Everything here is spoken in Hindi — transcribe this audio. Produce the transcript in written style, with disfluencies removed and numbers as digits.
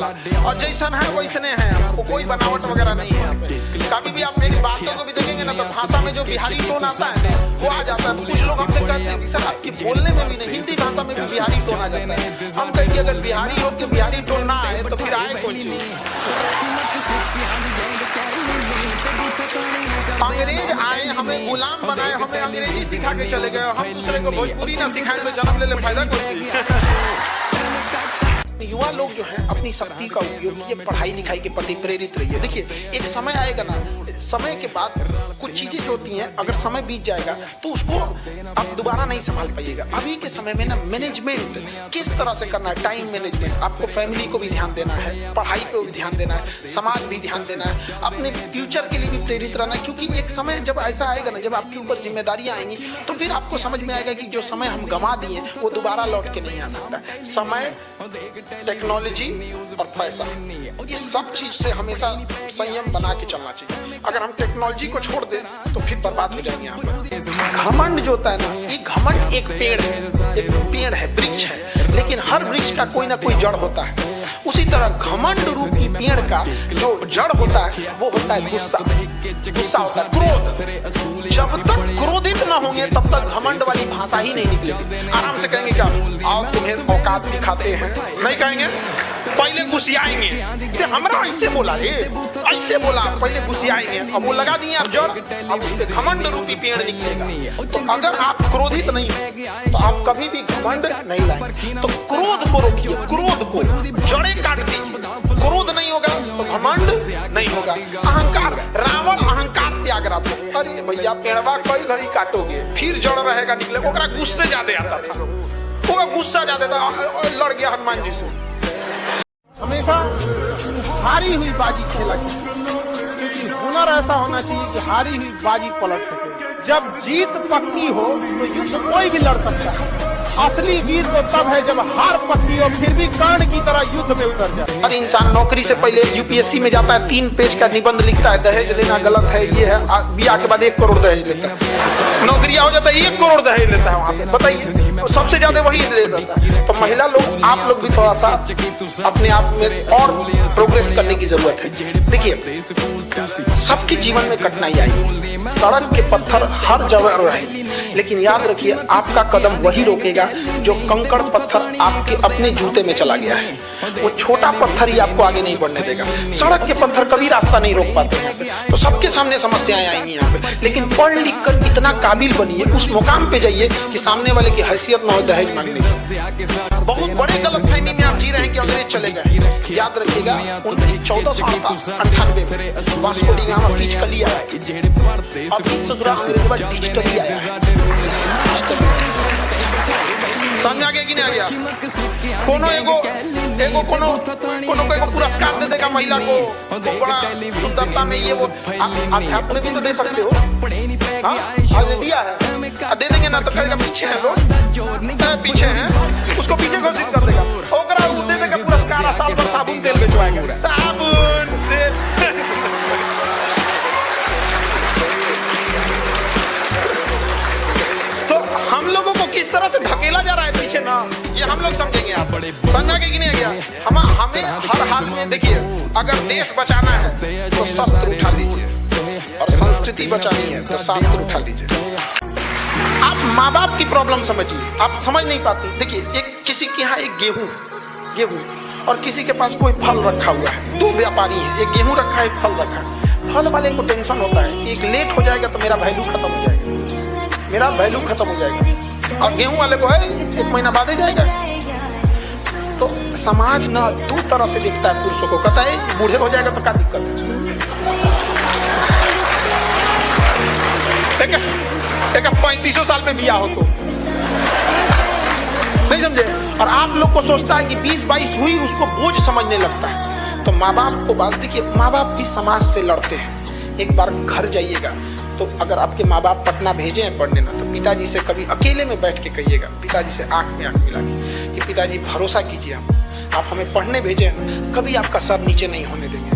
वाला, और जैसन है वैसने है, हमको कोई बनावट वगैरह नहीं है यहाँ पे। कभी भी आप मेरी बातों को भी देखेंगे ना तो भाषा में जो बिहारी टोन आता है वो आ जाता है। तो कुछ लोग हमसे कहते हैं कि सर आपके बोलने में भी नहीं, हिंदी भाषा में भी बिहारी टोन आ जाता है। हम कहेंगे अगर बिहारी हो के बिहारी टोन ना आए तो फिर आए कौन चीज। अंग्रेज आए, हमें गुलाम बनाए, हमें अंग्रेजी सिखा के चले गए, हम दूसरे को भोजपुरी ना सिखाए तो जन्म ले ले फायदा कुछ। युवा लोग जो है अपनी शक्ति का उपयोग किए, पढ़ाई लिखाई के प्रति प्रेरित रहिए। देखिए एक समय आएगा ना, समय के बाद कुछ चीजें जो होती हैं अगर समय बीत जाएगा तो उसको आप दोबारा नहीं संभाल पाइएगा। अभी के समय में ना मैनेजमेंट किस तरह से करना है, टाइम मैनेजमेंट, आपको फैमिली को भी ध्यान देना है, पढ़ाई को भी ध्यान देना है, समाज भी ध्यान देना है, अपने फ्यूचर के लिए भी प्रेरित रहना है। क्योंकि एक समय जब ऐसा आएगा ना, जब आपके ऊपर जिम्मेदारियां आएंगी तो फिर आपको समझ में आएगा कि जो समय हम गंवा दिए वो दोबारा लौट के नहीं आ सकता। समय, टेक्नोलॉजी और पैसा, इस सब चीज से हमेशा संयम बना के चलना चाहिए। अगर हम टेक्नोलॉजी को छोड़ दें तो फिर बर्बाद हो जाएंगे यहाँ पर। घमंड जो होता है ना, ये घमंड एक पेड़ है, वृक्ष है, लेकिन हर वृक्ष का कोई ना कोई जड़ होता है। उसी तरह घमंड रूपी पेड़ का जो जड़ होता है वो होता है गुस्सा। गुस्सा होता है क्रोध। जब तक क्रोधित ना होंगे तब तक घमंड वाली भाषा ही नहीं निकलेगी। आराम से कहेंगे क्या, आओ तुम्हें औकात दिखाते हैं, नहीं कहेंगे, पहले गुस्सियाएंगे। तो हमरा ऐसे बोला रे, ऐसे बोला, पहले गुस्सियाएंगे, अब वो लगा दिए आप जड़, अब उस पे घमंड रूपी पेड़ निकलेगा। तो अगर आप क्रोधित नहीं तो आप कभी भी घमंड नहीं लाएंगे। तो क्रोध को रोकिए, क्रोध को जड़े काट दीजिए। क्रोध नहीं होगा तो घमंड नहीं होगा। अहंकार, रावण अहंकार त्याग रहा था। अरे भैया पेड़वा कई घड़ी काटोगे फिर जड़ रहेगा निकले। ओकरा गुस्से ज्यादा आता था, ओकरा गुस्सा ज्यादा था, लड़ गया हनुमान जी से। हमेशा हारी हुई बाजी खेला क्योंकि हुनर ऐसा होना चाहिए कि हारी हुई बाजी पलट सके। जब जीत पक्की हो तो युद्ध कोई भी लड़ सकता है। असली वीर तो तब है जब हार पक्की हो फिर भी कर्ण की तरह युद्ध में उतर जाए। हर इंसान नौकरी से पहले यूपीएससी में जाता है, 3 पेज का निबंध लिखता है, दहेज लेना गलत है, ये है, ब्याह के बाद 1 करोड़ दहेज लेता है। नौकरिया हो जाता है 1 करोड़ दहेज लेता है वहाँ पे, बताइए, सबसे ज्यादा वही ले जाता है। तो महिला लोग, आप लोग भी थोड़ा सा अपने आप में और प्रोग्रेस करने की जरूरत है। देखिए सबके जीवन में कठिनाई आई, सड़क के पत्थर हर जगह रहे, लेकिन याद रखिए आपका कदम वही रोकेगा जो कंकड़ पत्थर आपके अपने जूते में चला गया है। वो छोटा पत्थर ही आपको आगे नहीं बढ़ने देगा। सड़क के पत्थर कभी रास्ता नहीं रोक पाते हैं। तो सबके सामने समस्याएं आएंगी यहाँ पे, लेकिन पढ़ लिख कर इतना काबिल बनिए, उस मुकाम पे जाइए कि सामने वाले की हैसियत ना हो दहेज मांगने की। बहुत बड़े गलतफहमी में आप जी रहे हैं कि अंग्रेज चले गए। याद रखिएगा 1498 में वास्को डी गामा फीच कर लिया है। अभी ससुराल अंग्रेज के बाद डिजिटली आया है। समझ आ गया कि नहीं आ गया? कोनो एगो पुरस्कार दे देगा महिला को तो बड़ा सुंदरता में ये वो अध्यात्म में भी तो दे सकते हो। हाँ दिया है, दे देंगे ना तो कहेगा पीछे है लोग, पीछे हैं, उसको पीछे घोषित कर देगा। ओकरा दे देगा पुरस्कार, साल भर साबुन तेल बेचवाएगा, साबुन तेल। हम लोगों को किस तरह से ढकेला जा रहा है पीछे ना, ये हम लोग समझेंगे। आप समझ आगे कि नहीं आ गया? हमें हर हाल में देखिए, अगर देश बचाना है तो शस्त्र उठा लीजिए, और संस्कृति बचानी है तो शास्त्र उठा लीजिए। आप माँ बाप की प्रॉब्लम समझिए, आप समझ नहीं पाती। देखिए एक किसी के यहाँ एक गेहूं और किसी के पास कोई फल रखा हुआ है, 2 व्यापारी है, एक गेहूं रखा है, एक फल रखा है। फल वाले को टेंशन होता है कि एक लेट हो जाएगा तो मेरा वैल्यू खत्म हो जाएगा, मेरा वैल्यू खत्म हो जाएगा, और गेहूं वाले को है 1 महीना बाद ही जाएगा। तो समाज ना 2 तरह से देखता है पुरुषों को, कहता है बूढ़े हो जाएगा तो क्या दिक्कत है, 35 साल में बिया हो तो नहीं समझे। और आप लोग को सोचता है कि 20-22 हुई उसको बोझ समझने लगता है। तो माँ बाप को बात देखिए, माँ बाप भी समाज से लड़ते हैं। एक बार घर जाइएगा तो अगर आपके माँ बाप पटना भेजे हैं पढ़ने ना, तो पिताजी से कभी अकेले में बैठ के कहिएगा, पिताजी से आंख में आंख मिला के कि पिताजी भरोसा कीजिए, आप हमें पढ़ने भेजे हैं, कभी आपका सर नीचे नहीं होने देंगे।